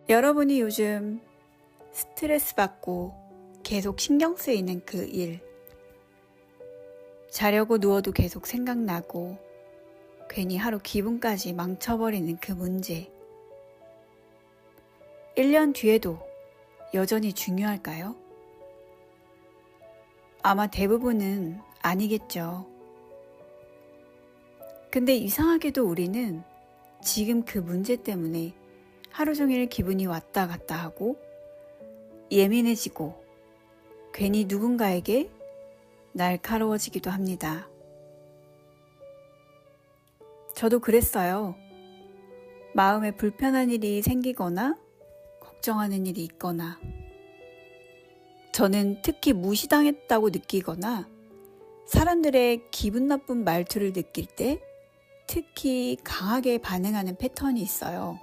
여러분이 요즘 스트레스 받고 계속 신경 쓰이는 그 일, 자려고 누워도 계속 생각나고 괜히 하루 기분까지 망쳐버리는 그 문제, 1년 뒤에도 여전히 중요할까요? 아마 대부분은 아니겠죠. 근데 이상하게도 우리는 지금 그 문제 때문에 하루 종일 기분이 왔다 갔다 하고 예민해지고 괜히 누군가에게 날카로워지기도 합니다. 저도 그랬어요. 마음에 불편한 일이 생기거나 걱정하는 일이 있거나 저는 특히 무시당했다고 느끼거나 사람들의 기분 나쁜 말투를 느낄 때 특히 강하게 반응하는 패턴이 있어요.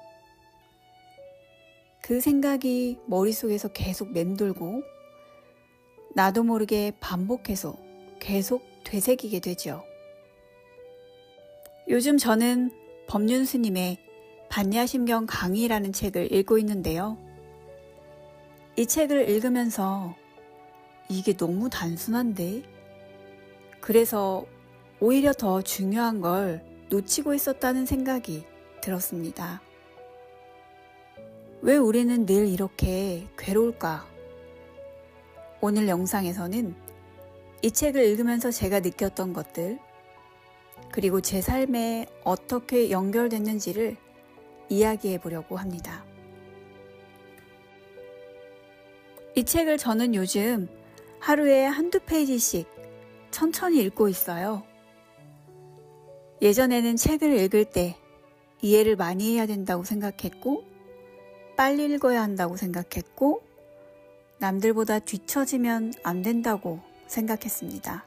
그 생각이 머릿속에서 계속 맴돌고 나도 모르게 반복해서 계속 되새기게 되죠. 요즘 저는 법륜 스님의 반야심경 강의라는 책을 읽고 있는데요. 이 책을 읽으면서 이게 너무 단순한데? 그래서 오히려 더 중요한 걸 놓치고 있었다는 생각이 들었습니다. 왜 우리는 늘 이렇게 괴로울까? 오늘 영상에서는 이 책을 읽으면서 제가 느꼈던 것들, 그리고 제 삶에 어떻게 연결됐는지를 이야기해 보려고 합니다. 이 책을 저는 요즘 하루에 한두 페이지씩 천천히 읽고 있어요. 예전에는 책을 읽을 때 이해를 많이 해야 된다고 생각했고, 빨리 읽어야 한다고 생각했고, 남들보다 뒤처지면 안 된다고 생각했습니다.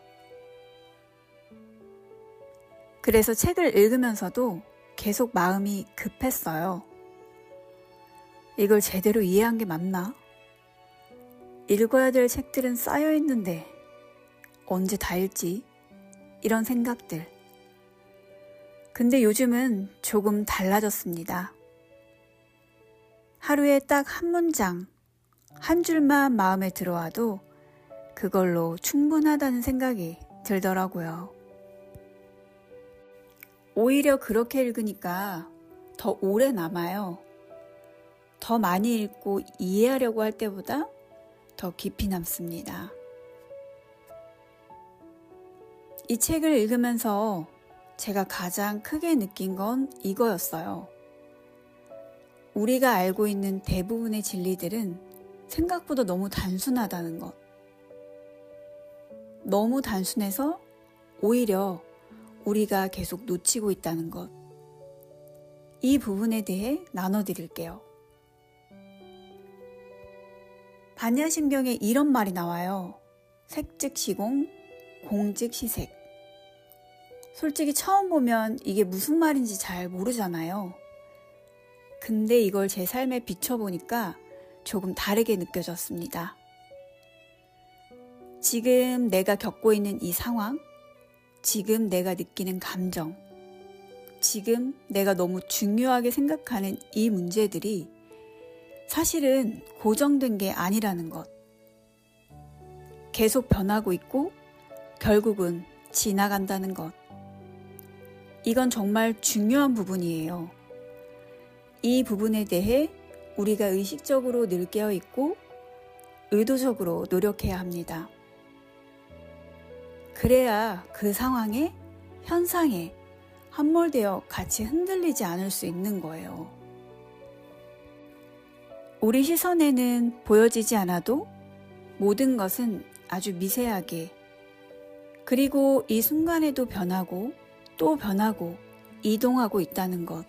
그래서 책을 읽으면서도 계속 마음이 급했어요. 이걸 제대로 이해한 게 맞나? 읽어야 될 책들은 쌓여 있는데 언제 다 읽지? 이런 생각들. 근데 요즘은 조금 달라졌습니다. 하루에 딱 한 문장, 한 줄만 마음에 들어와도 그걸로 충분하다는 생각이 들더라고요. 오히려 그렇게 읽으니까 더 오래 남아요. 더 많이 읽고 이해하려고 할 때보다 더 깊이 남습니다. 이 책을 읽으면서 제가 가장 크게 느낀 건 이거였어요. 우리가 알고 있는 대부분의 진리들은 생각보다 너무 단순하다는 것. 너무 단순해서 오히려 우리가 계속 놓치고 있다는 것. 이 부분에 대해 나눠드릴게요. 반야심경에 이런 말이 나와요. 색즉시공, 공즉시색. 솔직히 처음 보면 이게 무슨 말인지 잘 모르잖아요. 근데 이걸 제 삶에 비춰보니까 조금 다르게 느껴졌습니다. 지금 내가 겪고 있는 이 상황, 지금 내가 느끼는 감정, 지금 내가 너무 중요하게 생각하는 이 문제들이 사실은 고정된 게 아니라는 것. 계속 변하고 있고 결국은 지나간다는 것. 이건 정말 중요한 부분이에요. 이 부분에 대해 우리가 의식적으로 늘 깨어 있고 의도적으로 노력해야 합니다. 그래야 그 상황에, 현상에 함몰되어 같이 흔들리지 않을 수 있는 거예요. 우리 시선에는 보여지지 않아도 모든 것은 아주 미세하게, 그리고 이 순간에도 변하고 또 변하고 이동하고 있다는 것.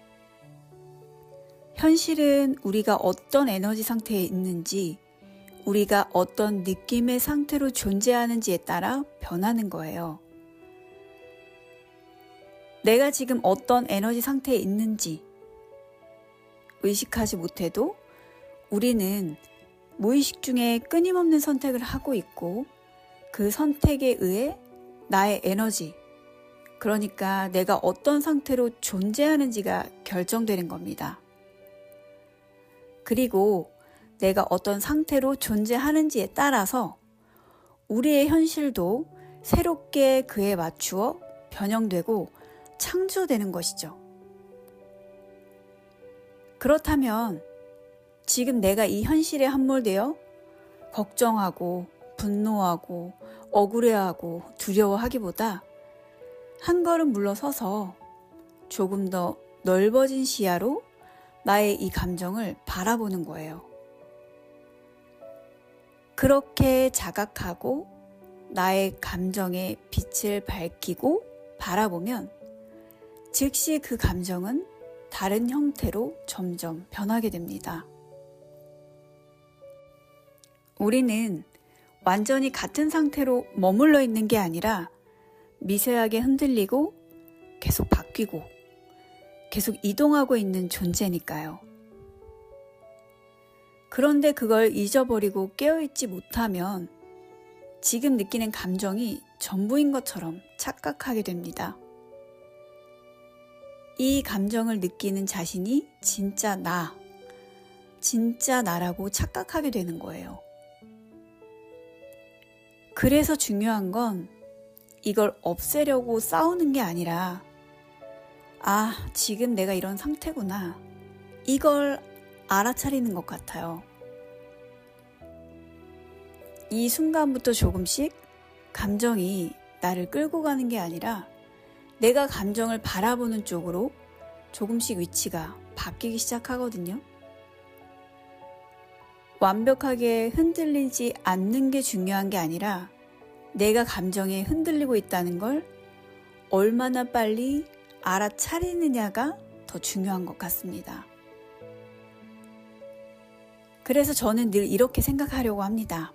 현실은 우리가 어떤 에너지 상태에 있는지, 우리가 어떤 느낌의 상태로 존재하는지에 따라 변하는 거예요. 내가 지금 어떤 에너지 상태에 있는지 의식하지 못해도 우리는 무의식 중에 끊임없는 선택을 하고 있고, 그 선택에 의해 나의 에너지, 그러니까 내가 어떤 상태로 존재하는지가 결정되는 겁니다. 그리고 내가 어떤 상태로 존재하는지에 따라서 우리의 현실도 새롭게 그에 맞추어 변형되고 창조되는 것이죠. 그렇다면 지금 내가 이 현실에 함몰되어 걱정하고 분노하고 억울해하고 두려워하기보다 한 걸음 물러서서 조금 더 넓어진 시야로 나의 이 감정을 바라보는 거예요. 그렇게 자각하고 나의 감정에 빛을 밝히고 바라보면 즉시 그 감정은 다른 형태로 점점 변하게 됩니다. 우리는 완전히 같은 상태로 머물러 있는 게 아니라 미세하게 흔들리고 계속 바뀌고 계속 이동하고 있는 존재니까요. 그런데 그걸 잊어버리고 깨어있지 못하면 지금 느끼는 감정이 전부인 것처럼 착각하게 됩니다. 이 감정을 느끼는 자신이 진짜 나라고 착각하게 되는 거예요. 그래서 중요한 건 이걸 없애려고 싸우는 게 아니라 지금 내가 이런 상태구나. 이걸 알아차리는 것 같아요. 이 순간부터 조금씩 감정이 나를 끌고 가는 게 아니라 내가 감정을 바라보는 쪽으로 조금씩 위치가 바뀌기 시작하거든요. 완벽하게 흔들리지 않는 게 중요한 게 아니라 내가 감정에 흔들리고 있다는 걸 얼마나 빨리 알아차리느냐가 더 중요한 것 같습니다. 그래서 저는 늘 이렇게 생각하려고 합니다.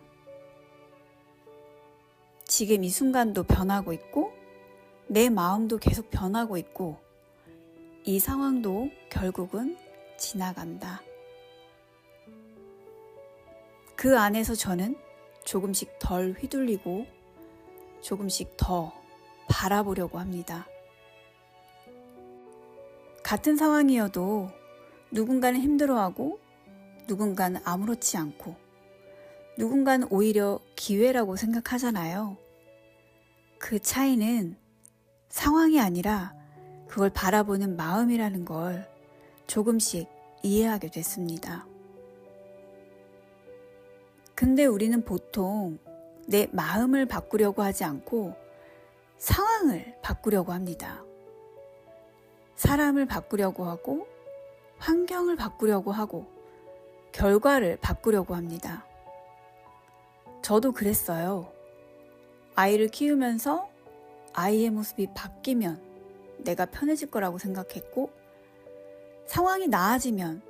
지금 이 순간도 변하고 있고 내 마음도 계속 변하고 있고 이 상황도 결국은 지나간다. 그 안에서 저는 조금씩 덜 휘둘리고 조금씩 더 바라보려고 합니다. 같은 상황이어도 누군가는 힘들어하고 누군가는 아무렇지 않고 누군가는 오히려 기회라고 생각하잖아요. 그 차이는 상황이 아니라 그걸 바라보는 마음이라는 걸 조금씩 이해하게 됐습니다. 근데 우리는 보통 내 마음을 바꾸려고 하지 않고 상황을 바꾸려고 합니다. 사람을 바꾸려고 하고 환경을 바꾸려고 하고 결과를 바꾸려고 합니다. 저도 그랬어요. 아이를 키우면서 아이의 모습이 바뀌면 내가 편해질 거라고 생각했고 상황이 나아지면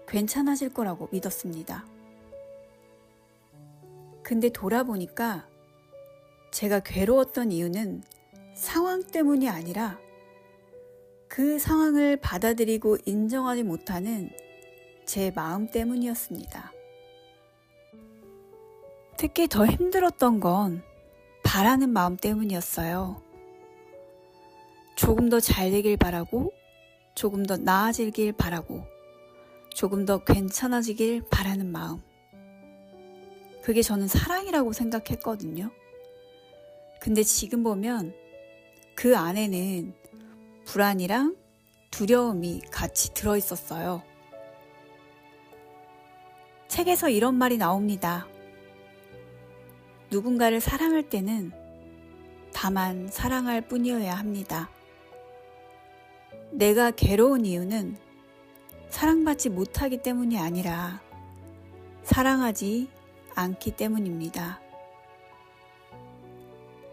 괜찮아질 거라고 믿었습니다. 근데 돌아보니까 제가 괴로웠던 이유는 상황 때문이 아니라 그 상황을 받아들이고 인정하지 못하는 제 마음 때문이었습니다. 특히 더 힘들었던 건 바라는 마음 때문이었어요. 조금 더 잘 되길 바라고, 조금 더 나아지길 바라고, 조금 더 괜찮아지길 바라는 마음. 그게 저는 사랑이라고 생각했거든요. 근데 지금 보면 그 안에는 불안이랑 두려움이 같이 들어있었어요. 책에서 이런 말이 나옵니다. 누군가를 사랑할 때는 다만 사랑할 뿐이어야 합니다. 내가 괴로운 이유는 사랑받지 못하기 때문이 아니라 사랑하지 않기 때문입니다.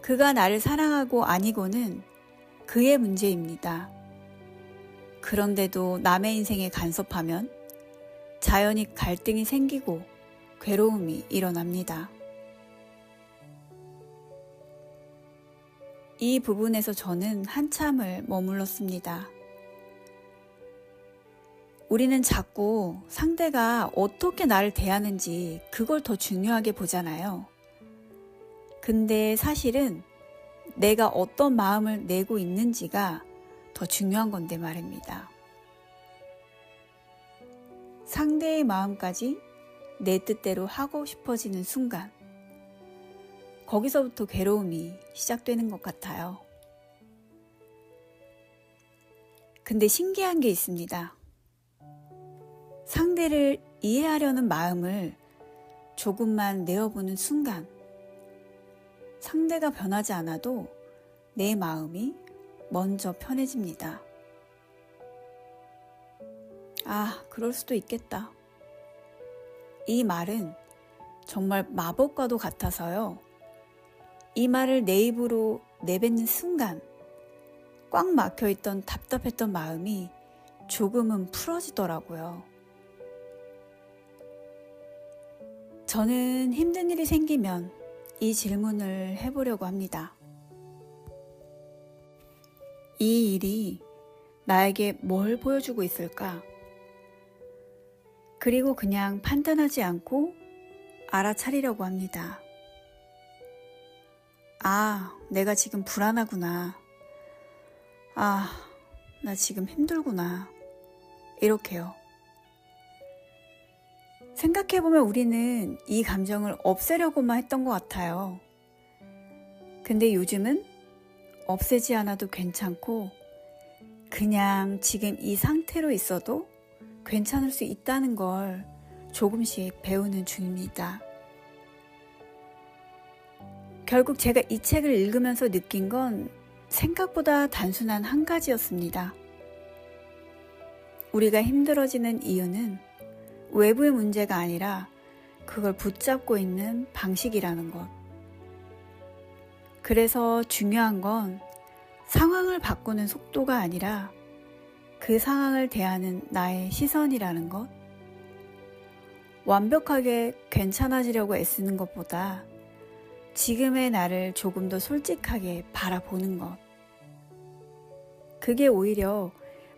그가 나를 사랑하고 아니고는 그의 문제입니다. 그런데도 남의 인생에 간섭하면 자연히 갈등이 생기고 괴로움이 일어납니다. 이 부분에서 저는 한참을 머물렀습니다. 우리는 자꾸 상대가 어떻게 나를 대하는지 그걸 더 중요하게 보잖아요. 근데 사실은 내가 어떤 마음을 내고 있는지가 더 중요한 건데 말입니다. 상대의 마음까지 내 뜻대로 하고 싶어지는 순간, 거기서부터 괴로움이 시작되는 것 같아요. 근데 신기한 게 있습니다. 상대를 이해하려는 마음을 조금만 내어보는 순간, 상대가 변하지 않아도 내 마음이 먼저 편해집니다. 아, 그럴 수도 있겠다. 이 말은 정말 마법과도 같아서요. 이 말을 내 입으로 내뱉는 순간 꽉 막혀있던 답답했던 마음이 조금은 풀어지더라고요. 저는 힘든 일이 생기면 이 질문을 해보려고 합니다. 이 일이 나에게 뭘 보여주고 있을까? 그리고 그냥 판단하지 않고 알아차리려고 합니다. 아, 내가 지금 불안하구나. 아, 나 지금 힘들구나. 이렇게요. 생각해보면 우리는 이 감정을 없애려고만 했던 것 같아요. 근데 요즘은 없애지 않아도 괜찮고 그냥 지금 이 상태로 있어도 괜찮을 수 있다는 걸 조금씩 배우는 중입니다. 결국 제가 이 책을 읽으면서 느낀 건 생각보다 단순한 한 가지였습니다. 우리가 힘들어지는 이유는 외부의 문제가 아니라 그걸 붙잡고 있는 방식이라는 것. 그래서 중요한 건 상황을 바꾸는 속도가 아니라 그 상황을 대하는 나의 시선이라는 것. 완벽하게 괜찮아지려고 애쓰는 것보다 지금의 나를 조금 더 솔직하게 바라보는 것. 그게 오히려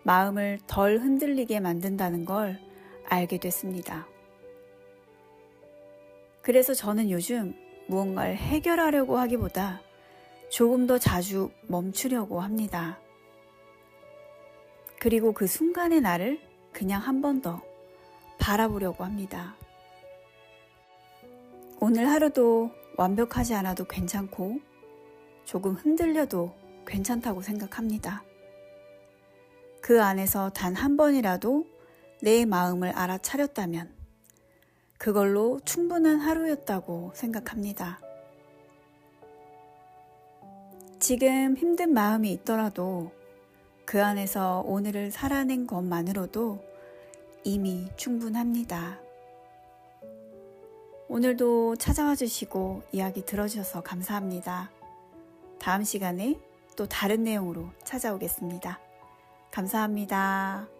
마음을 덜 흔들리게 만든다는 걸 알게 됐습니다. 그래서 저는 요즘 무언가를 해결하려고 하기보다 조금 더 자주 멈추려고 합니다. 그리고 그 순간의 나를 그냥 한 번 더 바라보려고 합니다. 오늘 하루도 완벽하지 않아도 괜찮고 조금 흔들려도 괜찮다고 생각합니다. 그 안에서 단 한 번이라도 내 마음을 알아차렸다면 그걸로 충분한 하루였다고 생각합니다. 지금 힘든 마음이 있더라도 그 안에서 오늘을 살아낸 것만으로도 이미 충분합니다. 오늘도 찾아와 주시고 이야기 들어주셔서 감사합니다. 다음 시간에 또 다른 내용으로 찾아오겠습니다. 감사합니다.